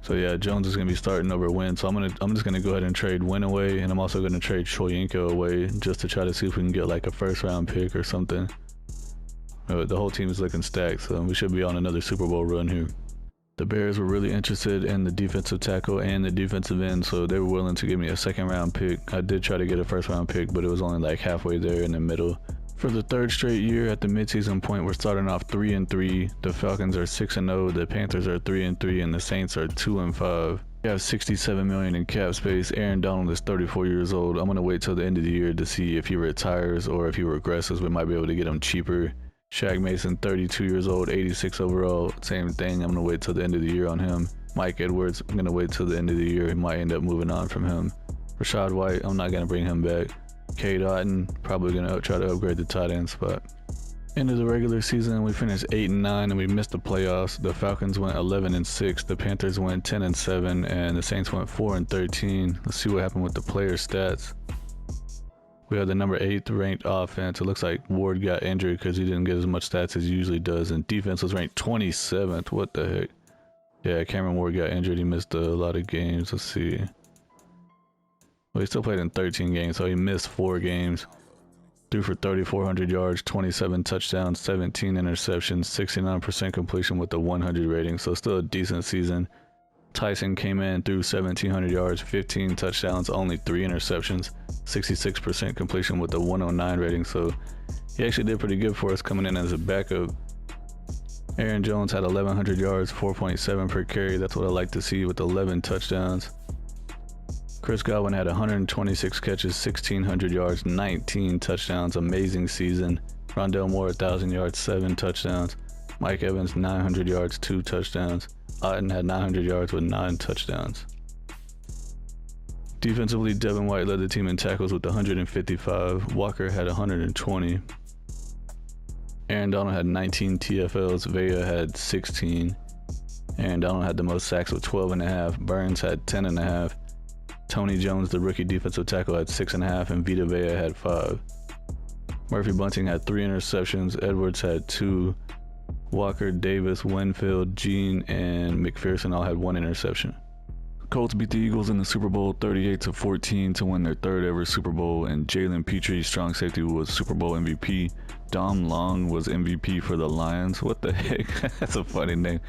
So yeah, Jones is gonna be starting over Wynn. So I'm just gonna go ahead and trade Wynn away, and I'm also gonna trade Shoyinka away just to try to see if we can get like a 1st round pick or something. The whole team is looking stacked, so we should be on another Super Bowl run here. The Bears were really interested in the defensive tackle and the defensive end, so they were willing to give me a 2nd round pick. I did try to get a 1st round pick, but it was only like halfway there in the middle. For the 3rd straight year at the midseason point, we're starting off 3-3. The Falcons are 6-0, the Panthers are 3-3, and the Saints are 2-5. We have $67 million in cap space. Aaron Donald is 34 years old. I'm gonna wait till the end of the year to see if he retires or if he regresses. We might be able to get him cheaper. Shaq Mason, 32 years old, 86 overall. Same thing. I'm gonna wait till the end of the year on him. Mike Edwards, I'm gonna wait till the end of the year. He might end up moving on from him. Rashad White, I'm not gonna bring him back. Cade Otton, probably gonna try to upgrade the tight end spot. End of the regular season, we finished 8-9 and we missed the playoffs. The Falcons went 11-6, the Panthers went 10-7, and the Saints went 4-13. Let's see what happened with the player stats. We had the number 8th ranked offense. It looks like Ward got injured because he didn't get as much stats as he usually does, and defense was ranked 27th. What the heck? Yeah, Cameron Ward got injured. He missed a lot of games. Let's see. Well, he still played in 13 games, so he missed 4 games. Threw for 3,400 yards, 27 touchdowns, 17 interceptions, 69% completion with a 100 rating, so still a decent season. Tyson came in, threw 1,700 yards, 15 touchdowns, only 3 interceptions, 66% completion with a 109 rating, so he actually did pretty good for us coming in as a backup. Aaron Jones had 1,100 yards, 4.7 per carry. That's what I like to see with 11 touchdowns. Chris Godwin had 126 catches, 1,600 yards, 19 touchdowns. Amazing season. Rondell Moore, 1,000 yards, 7 touchdowns. Mike Evans, 900 yards, 2 touchdowns. Otten had 900 yards with 9 touchdowns. Defensively, Devin White led the team in tackles with 155. Walker had 120. Aaron Donald had 19 TFLs. Vea had 16. Aaron Donald had the most sacks with 12.5. Burns had 10.5. Tony Jones, the rookie defensive tackle, had 6.5, and Vita Vea had 5. Murphy Bunting had 3 interceptions. Edwards had 2. Walker, Davis, Winfield, Gene, and McPherson all had 1 interception. Colts beat the Eagles in the Super Bowl 38-14 to win their 3rd ever Super Bowl, and Jalen Petrie, strong safety, was Super Bowl MVP. Dom Long was MVP for the Lions. What the heck? That's a funny name.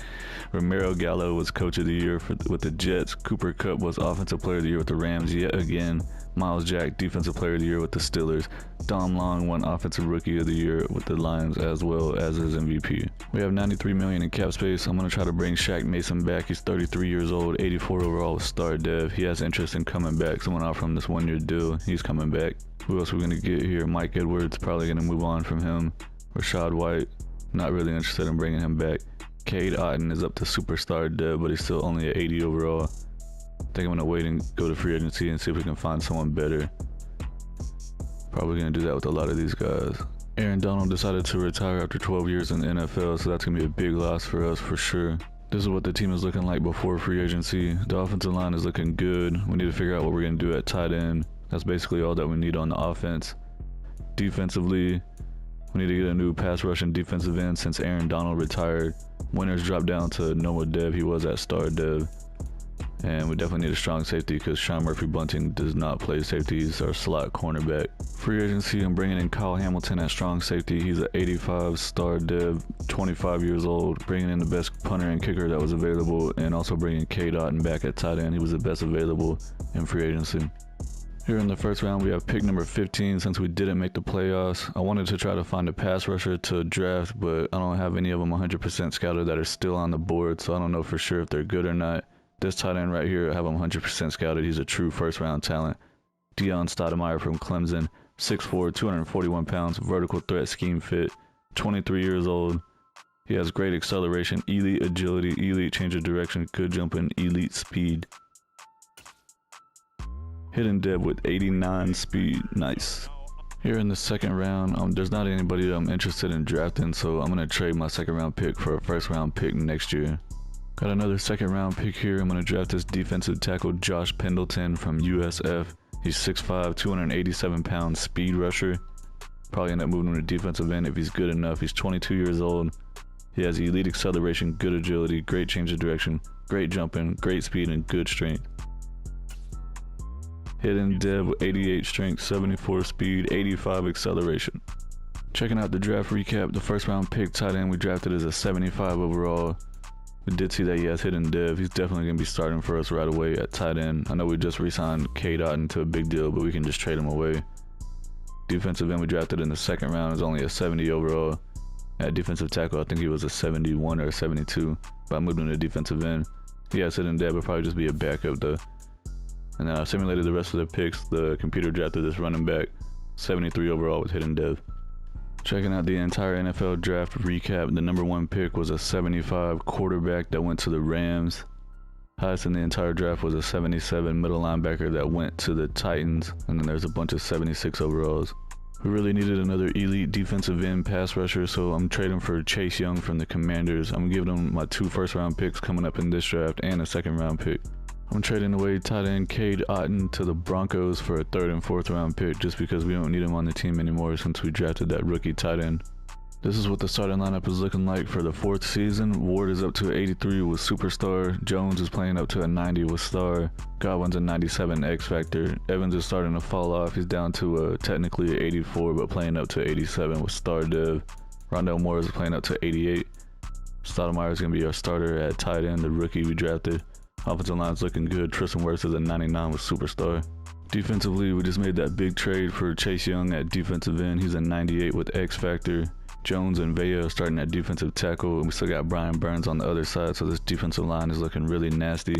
Romero Gallo was Coach of the Year with the Jets. Cooper Kupp was Offensive Player of the Year with the Rams yet again. Miles Jack, Defensive Player of the Year with the Steelers. Dom Long won Offensive Rookie of the Year with the Lions as well as his MVP. We have $93 million in cap space. I'm going to try to bring Shaq Mason back. He's 33 years old, 84 overall with star dev. He has interest in coming back. Someone offered him this 1-year deal. He's coming back. Who else are we going to get here? Mike Edwards, probably going to move on from him. Rashad White, not really interested in bringing him back. Cade Otten is up to superstar dev, but he's still only at 80 overall. I think I'm going to wait and go to free agency and see if we can find someone better. Probably going to do that with a lot of these guys. Aaron Donald decided to retire after 12 years in the NFL, so that's going to be a big loss for us for sure. This is what the team is looking like before free agency. The offensive line is looking good. We need to figure out what we're going to do at tight end. That's basically all that we need on the offense. Defensively, we need to get a new pass rush and defensive end since Aaron Donald retired. Winters dropped down to Noah Dev. He was at star dev. And we definitely need a strong safety because Sean Murphy Bunting does not play safety. He's our slot cornerback. Free agency, I'm bringing in Kyle Hamilton at strong safety. He's an 85 star dev, 25 years old. Bringing in the best punter and kicker that was available, and also bringing Cade Otten back at tight end. He was the best available in free agency. Here in the first round, we have pick number 15 since we didn't make the playoffs. I wanted to try to find a pass rusher to draft, but I don't have any of them 100% scouted that are still on the board, so I don't know for sure if they're good or not. This tight end right here, I have him 100% scouted. He's a true first-round talent. Deion Stoudemire from Clemson, 6'4", 241 pounds, vertical threat scheme fit, 23 years old. He has great acceleration, elite agility, elite change of direction, good jumping, elite speed. Hidden depth with 89 speed, nice. Here in the second round, there's not anybody that I'm interested in drafting, so I'm going to trade my second round pick for a first round pick next year. Got another second round pick here. I'm going to draft this defensive tackle Josh Pendleton from USF. He's 6'5", 287 pounds, speed rusher. Probably end up moving him to defensive end if he's good enough. He's 22 years old. He has elite acceleration, good agility, great change of direction, great jumping, great speed, and good strength. Hidden dev with 88 strength, 74 speed, 85 acceleration. Checking out the draft recap, the first round pick tight end we drafted is a 75 overall. We did see that he has hidden dev. He's definitely going to be starting for us right away at tight end. I know we just re-signed Cade Otten to a big deal, but we can just trade him away. Defensive end we drafted in the second round is only a 70 overall. At defensive tackle, I think he was a 71 or a 72, but I moved him to defensive end. He has hidden dev, but probably just be a backup though. And then I simulated the rest of the picks. The computer drafted this running back, 73 overall with hidden dev. Checking out the entire NFL draft recap, the number 1 pick was a 75 quarterback that went to the Rams. Highest in the entire draft was a 77 middle linebacker that went to the Titans. And then there's a bunch of 76 overalls. We really needed another elite defensive end pass rusher, so I'm trading for Chase Young from the Commanders. I'm giving him my 2 first-round picks coming up in this draft and a second-round pick. I'm trading away tight end Cade Otten to the Broncos for a 3rd and 4th round pick just because we don't need him on the team anymore since we drafted that rookie tight end. This is what the starting lineup is looking like for the 4th season. Ward is up to 83 with Superstar. Jones is playing up to a 90 with Star. Godwin's a 97 X Factor. Evans is starting to fall off. He's down to technically 84, but playing up to 87 with Star Dev. Rondell Moore is playing up to 88. Stoudemire is going to be our starter at tight end, the rookie we drafted. Offensive line's looking good. Tristan Wirfs is a 99 with Superstar. Defensively, we just made that big trade for Chase Young at defensive end. He's a 98 with X Factor. Jones and Vea are starting at defensive tackle, and we still got Brian Burns on the other side, so this defensive line is looking really nasty.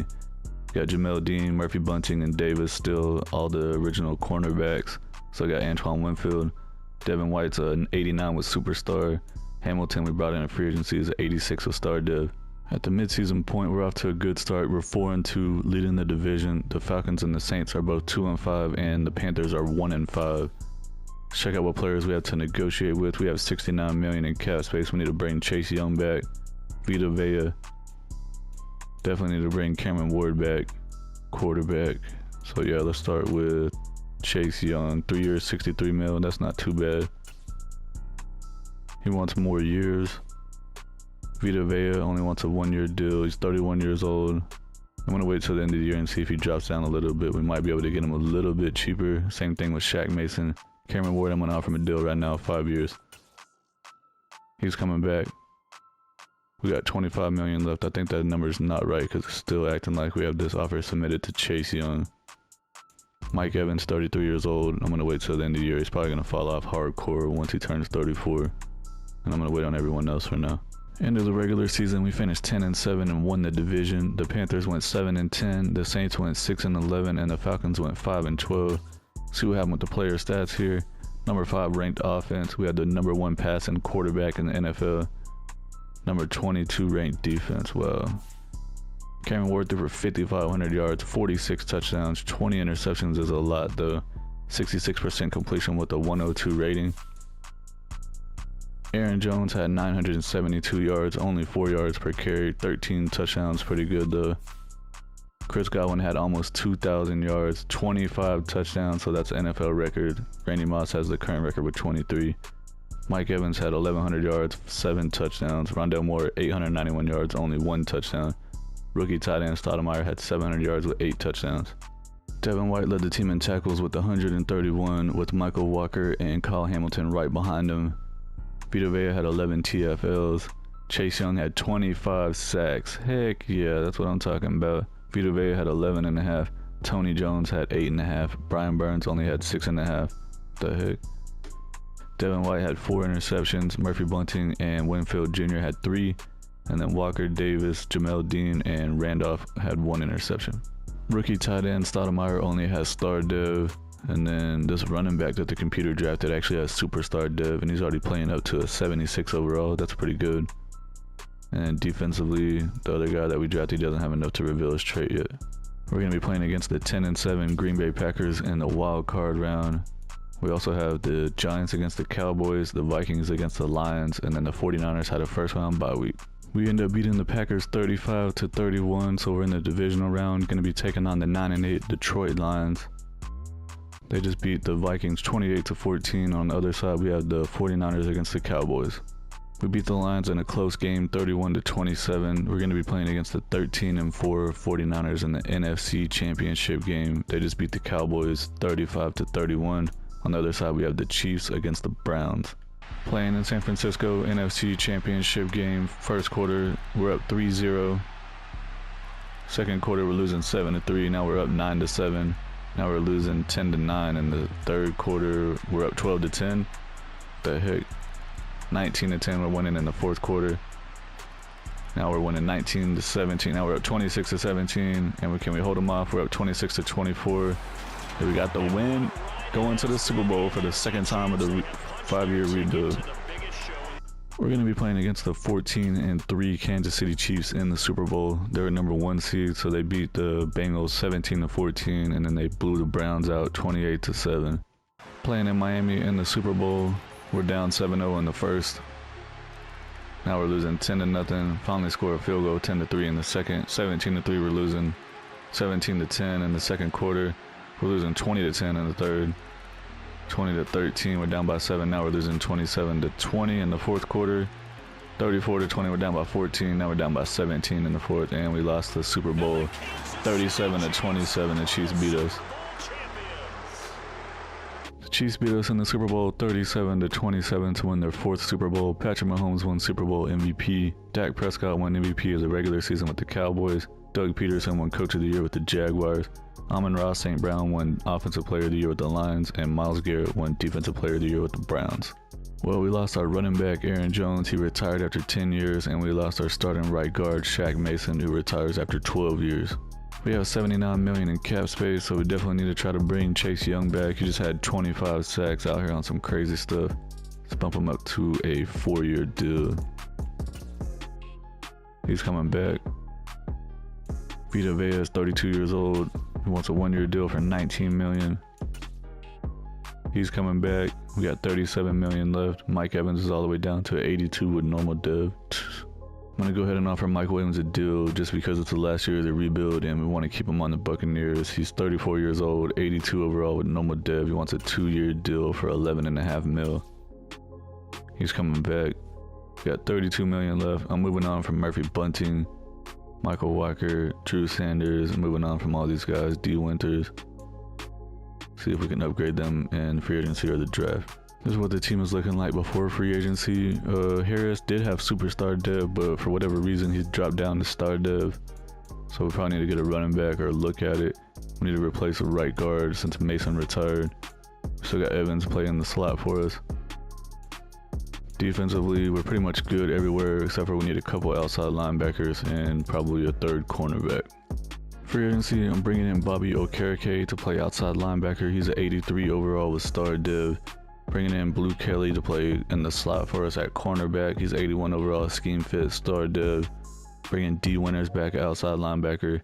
Got Jamel Dean, Murphy Bunting, and Davis still all the original cornerbacks. So I got Antoine Winfield. Devin White's an 89 with Superstar. Hamilton we brought in a free agency is 86 with Star Dev. At the midseason point, we're off to a good start. We're 4-2, leading the division. The Falcons and the Saints are both 2-5, and the Panthers are 1-5. Check out what players we have to negotiate with. We have $69 million in cap space. We need to bring Chase Young back. Vita Vea. Definitely need to bring Cameron Ward back. Quarterback. So yeah, let's start with Chase Young. 3 years, $63 million. That's not too bad. He wants more years. Vita Vea only wants a 1-year deal. He's 31 years old. I'm going to wait till the end of the year and see if he drops down a little bit. We might be able to get him a little bit cheaper. Same thing with Shaq Mason. Cameron Ward, I'm going to offer him a deal right now, 5 years. He's coming back. We got $25 million left. I think that number's not right because it's still acting like we have this offer submitted to Chase Young. Mike Evans, 33 years old. I'm going to wait till the end of the year. He's probably going to fall off hardcore once he turns 34. And I'm going to wait on everyone else for now. End of the regular season, we finished 10-7 and won the division. The Panthers went 7-10, the Saints went 6-11, and the Falcons went 5-12. See what happened with the player stats here. Number 5 ranked offense. We had the number 1 passing quarterback in the NFL. Number 22 ranked defense. Wow. Cameron Ward threw for 5,500 yards, 46 touchdowns, 20 interceptions is a lot though. 66% completion with a 102 rating. Aaron Jones had 972 yards, only 4 yards per carry, 13 touchdowns, pretty good though. Chris Godwin had almost 2,000 yards, 25 touchdowns, so that's an NFL record. Randy Moss has the current record with 23. Mike Evans had 1,100 yards, 7 touchdowns. Rondell Moore, 891 yards, only 1 touchdown. Rookie tight end Stoudemire had 700 yards with 8 touchdowns. Devin White led the team in tackles with 131, with Michael Walker and Kyle Hamilton right behind him. Vita Vea had 11 TFLs. Chase Young had 25 sacks. Heck yeah, that's what I'm talking about. Vita Vea had 11.5. Tony Jones had 8.5. Brian Burns only had 6.5. The heck? Devin White had 4 interceptions. Murphy Bunting and Winfield Jr. had 3. And then Walker, Davis, Jamel Dean, and Randolph had 1 interception. Rookie tight end Stoudemire only has Star Dev. And then this running back that the computer drafted actually has Superstar Dev, and he's already playing up to a 76 overall. That's pretty good. And defensively, the other guy that we drafted doesn't have enough to reveal his trait yet. We're going to be playing against the 10-7 Green Bay Packers in the wild card round. We also have the Giants against the Cowboys, the Vikings against the Lions, and then the 49ers had a first round bye week. We end up beating the Packers 35-31, so we're in the divisional round, going to be taking on the 9-8 Detroit Lions. They just beat the Vikings 28-14. On the other side, we have the 49ers against the Cowboys. We beat the Lions in a close game, 31-27. We're going to be playing against the 13-4 49ers in the NFC Championship game. They just beat the Cowboys 35-31. On the other side, we have the Chiefs against the Browns. Playing in San Francisco, NFC Championship game. First quarter, we're up 3-0. Second quarter, we're losing 7-3. Now we're up 9-7. Now we're losing 10-9. In the third quarter, we're up 12-10. The heck? 19-10, we're winning in the fourth quarter. Now we're winning 19-17. Now we're up 26-17. And can we hold them off? We're up 26-24. We got the win. Going to the Super Bowl for the second time of the 5-year rebuild. We're going to be playing against the 14-3 Kansas City Chiefs in the Super Bowl. They're a number 1 seed, so they beat the Bengals 17-14, and then they blew the Browns out 28-7. Playing in Miami in the Super Bowl, we're down 7-0 in the first. Now we're losing 10-0. Finally score a field goal 10-3 in the second. 17-3, we're losing 17-10 in the second quarter. We're losing 20-10 in the third. 20-13, we're down by 7. Now we're losing 27-20 in the fourth quarter. 34-20, we're down by 14. Now we're down by 17 in the fourth, and we lost the Super Bowl 37-27. The Chiefs beat us. The Chiefs beat us in the Super Bowl 37-27 to win their 4th Super Bowl. Patrick Mahomes won Super Bowl MVP. Dak Prescott won MVP of the regular season with the Cowboys. Doug Peterson won Coach of the Year with the Jaguars. Amon-Ra St. Brown won Offensive Player of the Year with the Lions, and Myles Garrett won Defensive Player of the Year with the Browns. Well, we lost our running back, Aaron Jones. He retired after 10 years, and we lost our starting right guard, Shaq Mason, who retires after 12 years. We have $79 million in cap space, so we definitely need to try to bring Chase Young back. He just had 25 sacks out here on some crazy stuff. Let's bump him up to a 4-year deal. He's coming back. Vita Vea is 32 years old. He wants a 1-year deal for $19 million. He's coming back. We got $37 million left. Mike Evans is all the way down to 82 with normal dev. I'm going to go ahead and offer Mike Williams a deal just because it's the last year of the rebuild and we want to keep him on the Buccaneers. He's 34 years old, 82 overall with normal dev. He wants a 2-year deal for $11.5 million. He's coming back. We got $32 million left. I'm moving on from Murphy Bunting, Michael Walker, Drew Sanders. I'm moving on from all these guys. D. Winters. See if we can upgrade them in free agency or the draft. This is what the team is looking like before free agency. Harris did have superstar dev, but for whatever reason he's dropped down to star dev. So we probably need to get a running back or look at it. We need to replace a right guard since Mason retired. We still got Evans playing the slot for us. Defensively, we're pretty much good everywhere except for we need a couple outside linebackers and probably a 3rd cornerback. Free agency, I'm bringing in Bobby Okereke to play outside linebacker. He's an 83 overall with star dev. Bringing in Blue Kelly to play in the slot for us at cornerback. He's 81 overall, scheme fit, star dev. Bringing D. Winters back outside linebacker.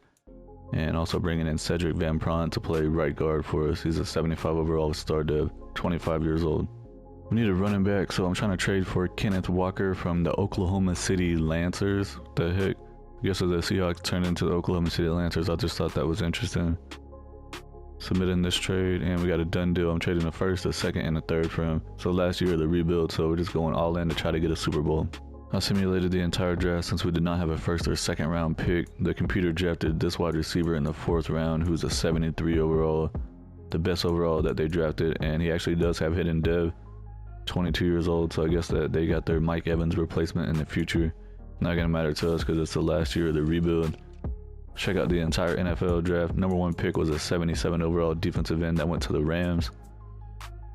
And also bringing in Cedric Van Pront to play right guard for us. He's a 75 overall with star dev, 25 years old. We need a running back, so I'm trying to trade for Kenneth Walker from the Oklahoma City Lancers. What the heck? I guess as the Seahawks turned into the Oklahoma City Lancers, I just thought that was interesting. Submitting this trade, and we got a done deal. I'm trading the 1st, the 2nd, and the 3rd for him. So last year, the rebuild, so we're just going all in to try to get a Super Bowl. I simulated the entire draft since we did not have a 1st or 2nd round pick. The computer drafted this wide receiver in the 4th round, who's a 73 overall, the best overall that they drafted, and he actually does have hidden dev. 22 years old, so I guess that they got their Mike Evans replacement in the future. Not gonna matter to us because it's the last year of the rebuild. Check out the entire NFL draft. Number 1 pick was a 77 overall defensive end that went to the Rams.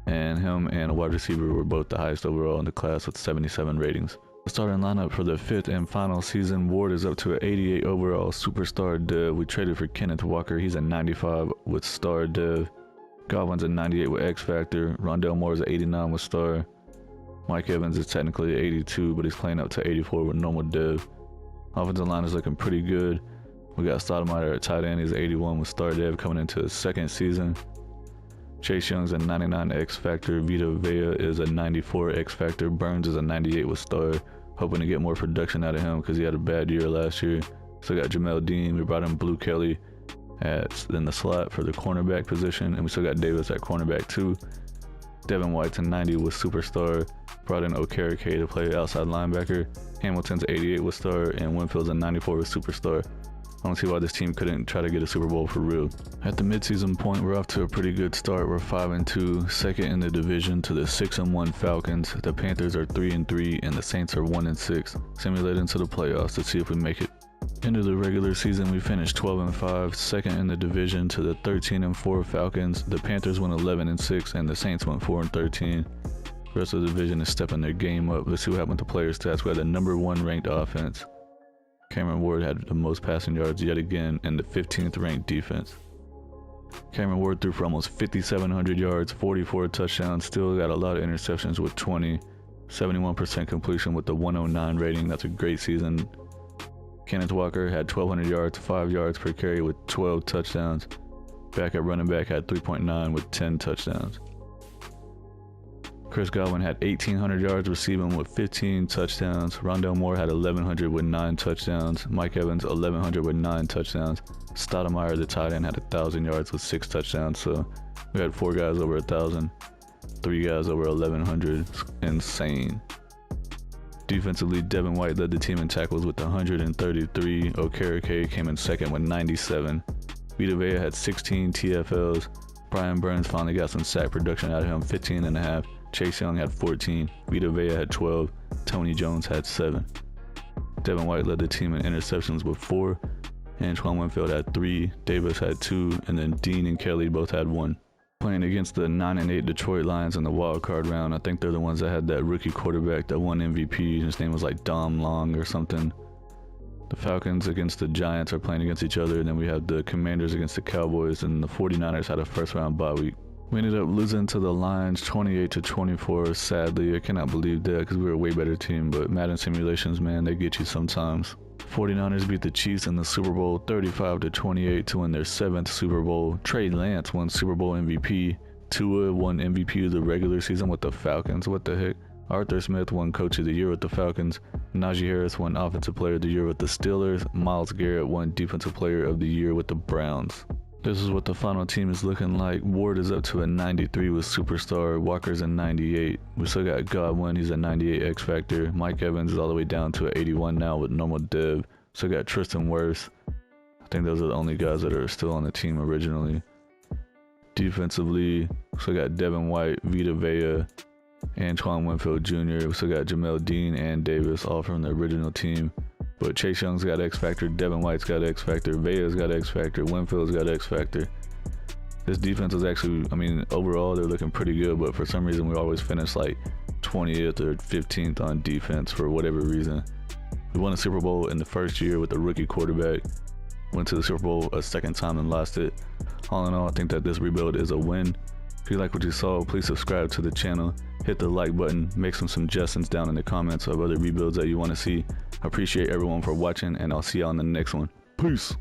And him and a wide receiver were both the highest overall in the class with 77 ratings. The starting lineup for the 5th and final season, Ward is up to an 88 overall superstar dev. We traded for Kenneth Walker. He's a 95 with star dev. Godwin's a 98 with X Factor. Rondell Moore is an 89 with star. Mike Evans is technically an 82, but he's playing up to 84 with normal dev. Offensive line is looking pretty good. We got Stoudemire at tight end. He's 81 with star dev coming into his 2nd season. Chase Young's a 99 X Factor. Vita Vea is a 94 X Factor. Burns is a 98 with star. Hoping to get more production out of him because he had a bad year last year. Still got Jamel Dean. We brought in Blue Kelly in the slot for the cornerback position, and we still got Davis at cornerback too. Devin White's a 90 with superstar. Brought in Okereke to play outside linebacker. Hamilton's 88 with star, and Winfield's a 94 with superstar. I don't see why this team couldn't try to get a Super Bowl for real. At the midseason point, we're off to a pretty good start. We're 5-2, 2nd in the division to the 6-1 Falcons. The Panthers are 3-3, and the Saints are 1-6. Simulating to the playoffs to see if we make it. End of the regular season, we finished 12-5, 2nd in the division to the 13-4 Falcons. The Panthers went 11-6, and the Saints went 4-13. The rest of the division is stepping their game up. Let's see what happened to player stats. We had the number 1 ranked offense. Cameron Ward had the most passing yards yet again, and the 15th ranked defense. Cameron Ward threw for almost 5,700 yards, 44 touchdowns, still got a lot of interceptions with 20, 71% completion with the 109 rating. That's a great season. Kenneth Walker had 1,200 yards, 5 yards per carry with 12 touchdowns. Backup running back had 3.9 with 10 touchdowns. Chris Godwin had 1,800 yards receiving with 15 touchdowns. Rondell Moore had 1,100 with 9 touchdowns. Mike Evans 1,100 with 9 touchdowns. Stoudemire, the tight end, had 1,000 yards with 6 touchdowns. So we had 4 guys over 1,000. 3 guys over 1,100. Insane. Defensively, Devin White led the team in tackles with 133. Okereke came in second with 97. Vita Vea had 16 TFLs. Brian Burns finally got some sack production out of him, 15.5. Chase Young had 14. Vita Vea had 12. Tony Jones had 7. Devin White led the team in interceptions with 4. Antoine Winfield had 3. Davis had 2. And then Dean and Kelly both had 1. Playing against the 9-8 Detroit Lions in the wild card round. I think they're the ones that had that rookie quarterback that won MVP. His name was like Dom Long or something. The Falcons against the Giants are playing against each other. And then we have the Commanders against the Cowboys. And the 49ers had a first round bye week. We ended up losing to the Lions 28-24. Sadly, I cannot believe that because we were a way better team. But Madden simulations, man, they get you sometimes. 49ers beat the Chiefs in the Super Bowl 35-28 to win their 7th Super Bowl. Trey Lance won Super Bowl MVP. Tua won MVP of the regular season with the Falcons. What the heck? Arthur Smith won Coach of the Year with the Falcons. Najee Harris won Offensive Player of the Year with the Steelers. Myles Garrett won Defensive Player of the Year with the Browns. This is what the final team is looking like. Ward is up to a 93 with Superstar. Walker's a 98. We still got Godwin. He's a 98 X Factor. Mike Evans is all the way down to an 81 now with normal Dev. Still got Tristan Wirfs. I think those are the only guys that are still on the team originally. Defensively, we still got Devin White, Vita Vea, Antoine Winfield Jr. We still got Jamel Dean and Davis, all from the original team. But Chase Young's got X Factor, Devin White's got X Factor, Vea's got X Factor, Winfield's got X Factor. This defense is actually, overall they're looking pretty good, but for some reason we always finish like 20th or 15th on defense for whatever reason. We won a Super Bowl in the first year with a rookie quarterback. Went to the Super Bowl a second time and lost it. All in all, I think that this rebuild is a win. If you like what you saw, please subscribe to the channel. Hit the like button. Make some suggestions down in the comments of other rebuilds that you want to see. I appreciate everyone for watching, and I'll see you on the next one. Peace.